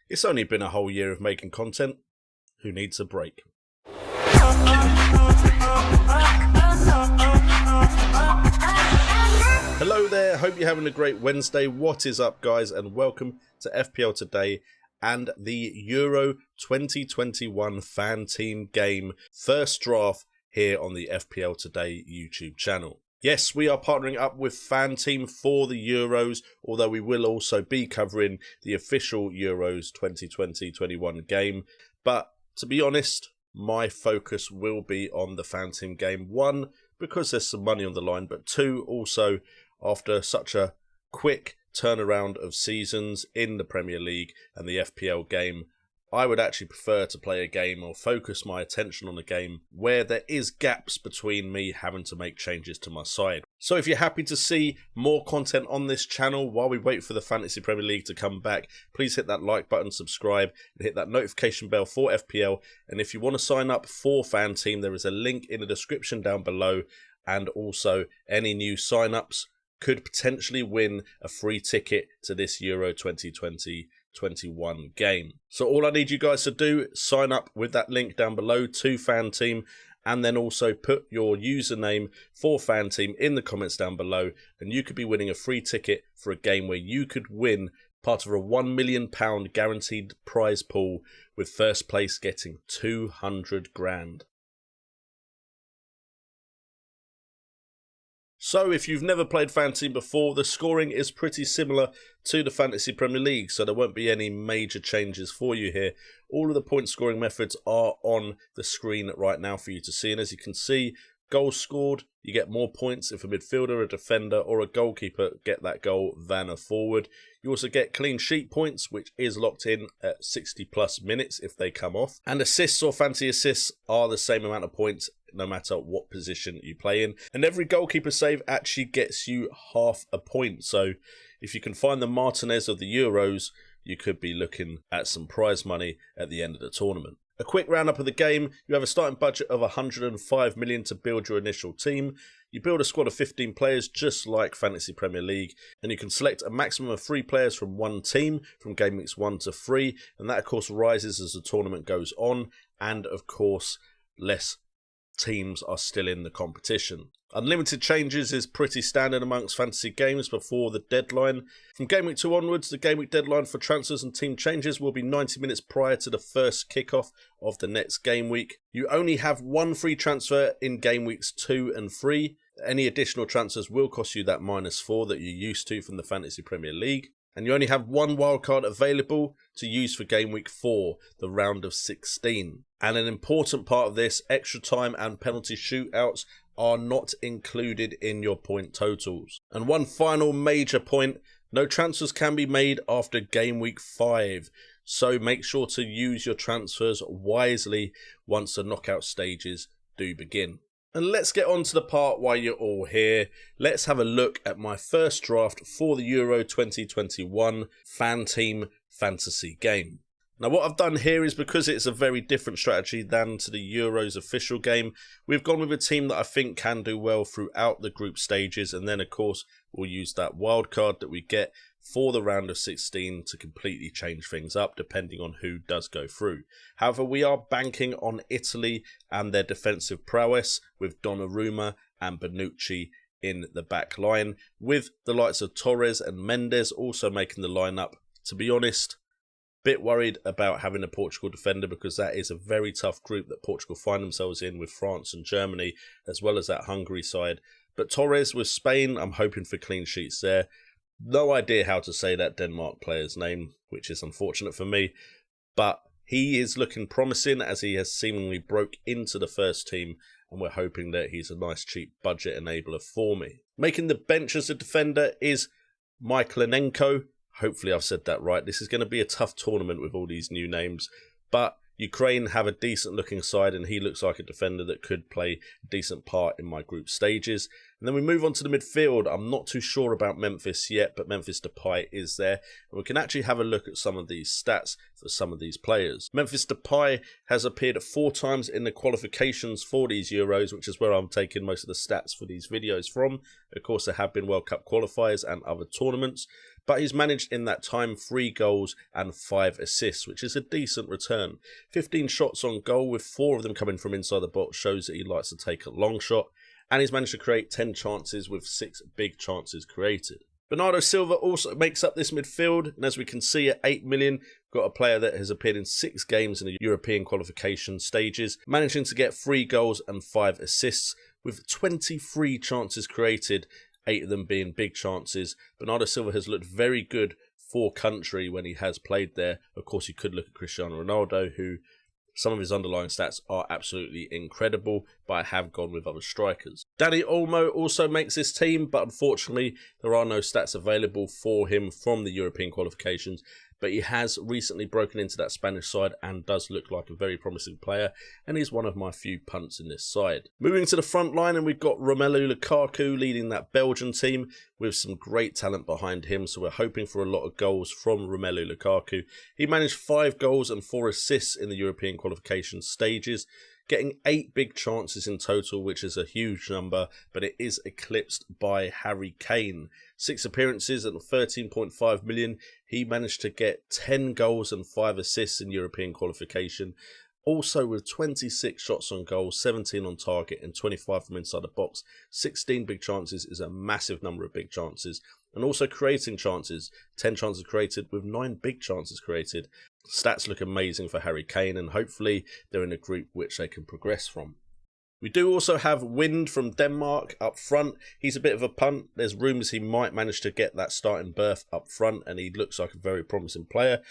It's only been a whole year of making content. Who needs a break? Hello there, hope you're having a great Wednesday. What is up, guys, and welcome to FPL Today and the Euro 2021 Fanteam Game first draft here on the FPL Today YouTube channel. Yes, we are partnering up with Fanteam for the Euros, although we will also be covering the official Euros 2020-21 game. But to be honest, my focus will be on the Fanteam game. One, because there's some money on the line, but two, also after such a quick turnaround of seasons in the Premier League and the FPL game, I would actually prefer to play a game or focus my attention on a game where there is gaps between me having to make changes to my side. So if you're happy to see more content on this channel while we wait for the Fantasy Premier League to come back, please hit that like button, subscribe, and hit that notification bell for FPL. And if you want to sign up for Fanteam, there is a link in the description down below. And also, any new sign-ups could potentially win a free ticket to this Euro 2020-21 game. So all I need you guys to do, sign up with that link down below to Fanteam, and then also put your username for Fanteam in the comments down below, and you could be winning a free ticket for a game where you could win part of a £1 million guaranteed prize pool, with first place getting 200 grand. So if you've never played Fanteam before, the scoring is pretty similar to the Fantasy Premier League, so there won't be any major changes for you here. All of the point scoring methods are on the screen right now for you to see, and as you can see, goals scored, you get more points if a midfielder, a defender or a goalkeeper get that goal than a forward. You also get clean sheet points, which is locked in at 60 plus minutes if they come off. And assists or fancy assists are the same amount of points no matter what position you play in. And every goalkeeper save actually gets you half a point. So if you can find the Martinez of the Euros, you could be looking at some prize money at the end of the tournament. A quick roundup of the game. You have a starting budget of 105 million to build your initial team. You build a squad of 15 players just like Fantasy Premier League, and you can select a maximum of 3 players from one team from game weeks 1 to 3, and that of course rises as the tournament goes on, and of course less teams are still in the competition. Unlimited changes is pretty standard amongst fantasy games before the deadline. From game week 2 onwards, the game week deadline for transfers and team changes will be 90 minutes prior to the first kickoff of the next game week. You only have one free transfer in game weeks 2 and 3. Any additional transfers will cost you that -4 that you're used to from the Fantasy Premier League. And you only have one wildcard available to use for game week 4, the round of 16. And an important part of this, extra time and penalty shootouts are not included in your point totals. And one final major point, no transfers can be made after game week 5. So make sure to use your transfers wisely once the knockout stages do begin. And let's get on to the part why you're all here. Let's have a look at my first draft for the Euro 2021 Fanteam Fantasy game. Now what I've done here is, because it's a very different strategy than to the Euros official game, we've gone with a team that I think can do well throughout the group stages, and then of course we'll use that wild card that we get for the round of 16 to completely change things up depending on who does go through. However, we are banking on Italy and their defensive prowess with Donnarumma and Bonucci in the back line, with the likes of Torres and Mendes also making the lineup. To be honest, bit worried about having a Portugal defender, because that is a very tough group that Portugal find themselves in with France and Germany, as well as that Hungary side. But Torres with Spain, I'm hoping for clean sheets there. No idea how to say that Denmark player's name, which is unfortunate for me, but he is looking promising as he has seemingly broke into the first team, and we're hoping that he's a nice cheap budget enabler for me. Making the bench as a defender is Mykolenko. Hopefully I've said that right. This is going to be a tough tournament with all these new names, but Ukraine have a decent looking side, and he looks like a defender that could play a decent part in my group stages. And then we move on to the midfield. I'm not too sure about Memphis yet, but Memphis Depay is there. And we can actually have a look at some of these stats for some of these players. Memphis Depay has appeared 4 times in the qualifications for these Euros, which is where I'm taking most of the stats for these videos from. Of course, there have been World Cup qualifiers and other tournaments. but he's managed in that time 3 goals and 5 assists, which is a decent return. 15 shots on goal, with 4 of them coming from inside the box, shows that he likes to take a long shot, and he's managed to create 10 chances with 6 big chances created. Bernardo Silva also makes up this midfield, and as we can see at 8 million, we've got a player that has appeared in 6 games in the European qualification stages, managing to get 3 goals and 5 assists with 23 chances created, 8 of them being big chances. Bernardo Silva has looked very good for country when he has played there. Of course, you could look at Cristiano Ronaldo, who some of his underlying stats are absolutely incredible, but I have gone with other strikers. Dani Olmo also makes this team, but unfortunately there are no stats available for him from the European qualifications. But he has recently broken into that Spanish side and does look like a very promising player, and he's one of my few punts in this side. Moving to the front line, and we've got Romelu Lukaku leading that Belgian team with some great talent behind him, so we're hoping for a lot of goals from Romelu Lukaku. He managed 5 goals and 4 assists in the European qualification stages, getting 8 big chances in total, which is a huge number, but it is eclipsed by Harry Kane. 6 appearances and 13.5 million. He managed to get 10 goals and 5 assists in European qualification. Also with 26 shots on goal, 17 on target and 25 from inside the box. 16 big chances is a massive number of big chances. And also creating chances, 10 chances created with 9 big chances created. Stats look amazing for Harry Kane, and hopefully they're in a group which they can progress from. We do also have Wind from Denmark up front. He's a bit of a punt. There's rumours he might manage to get that starting berth up front, and he looks like a very promising player,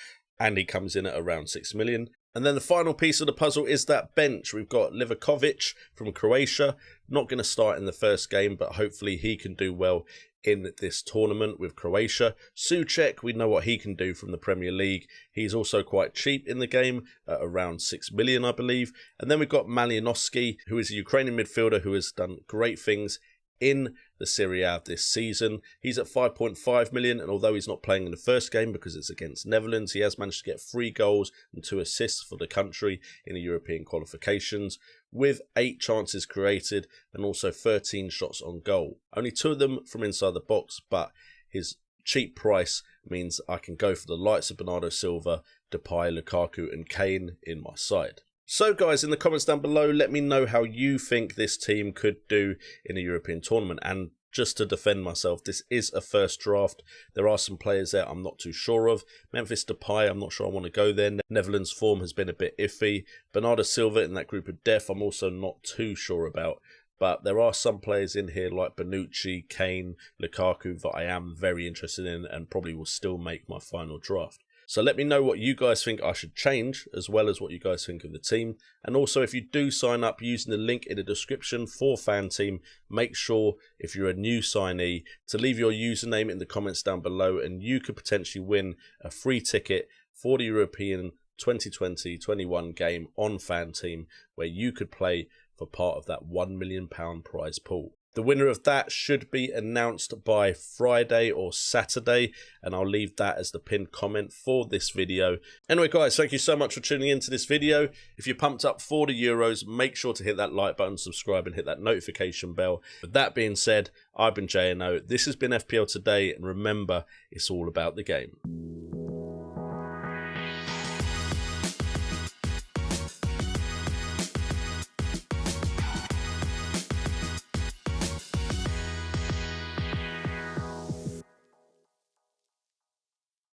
and he comes in at around 6 million. And then the final piece of the puzzle is that bench. We've got Livakovic from Croatia, not going to start in the first game, but hopefully he can do well in this tournament with Croatia. Souček, we know what he can do from the Premier League. He's also quite cheap in the game, at around 6 million, I believe. And then we've got Malinovsky, who is a Ukrainian midfielder who has done great things in the Serie A this season. He's at 5.5 million, and although he's not playing in the first game because it's against Netherlands, he has managed to get 3 goals and 2 assists for the country in the European qualifications, with 8 chances created and also 13 shots on goal. Only 2 of them from inside the box, but his cheap price means I can go for the likes of Bernardo Silva, Depay, Lukaku and Kane in my side. So guys, in the comments down below, let me know how you think this team could do in a European tournament. And just to defend myself, this is a first draft. There are some players there I'm not too sure of. Memphis Depay, I'm not sure I want to go there. Netherlands' form has been a bit iffy. Bernardo Silva in that group of death, I'm also not too sure about. But there are some players in here like Bonucci, Kane, Lukaku that I am very interested in and probably will still make my final draft. So let me know what you guys think I should change, as well as what you guys think of the team. And also, if you do sign up using the link in the description for Fanteam, make sure, if you're a new signee, to leave your username in the comments down below, and you could potentially win a free ticket for the European 2020-21 game on Fanteam, where you could play for part of that £1 million prize pool. The winner of that should be announced by Friday or Saturday, and I'll leave that as the pinned comment for this video. Anyway guys, thank you so much for tuning into this video. If you're pumped up for the Euros, make sure to hit that like button, subscribe and hit that notification bell. With that being said, I've been JNO, this has been FPL Today, and remember, it's all about the game.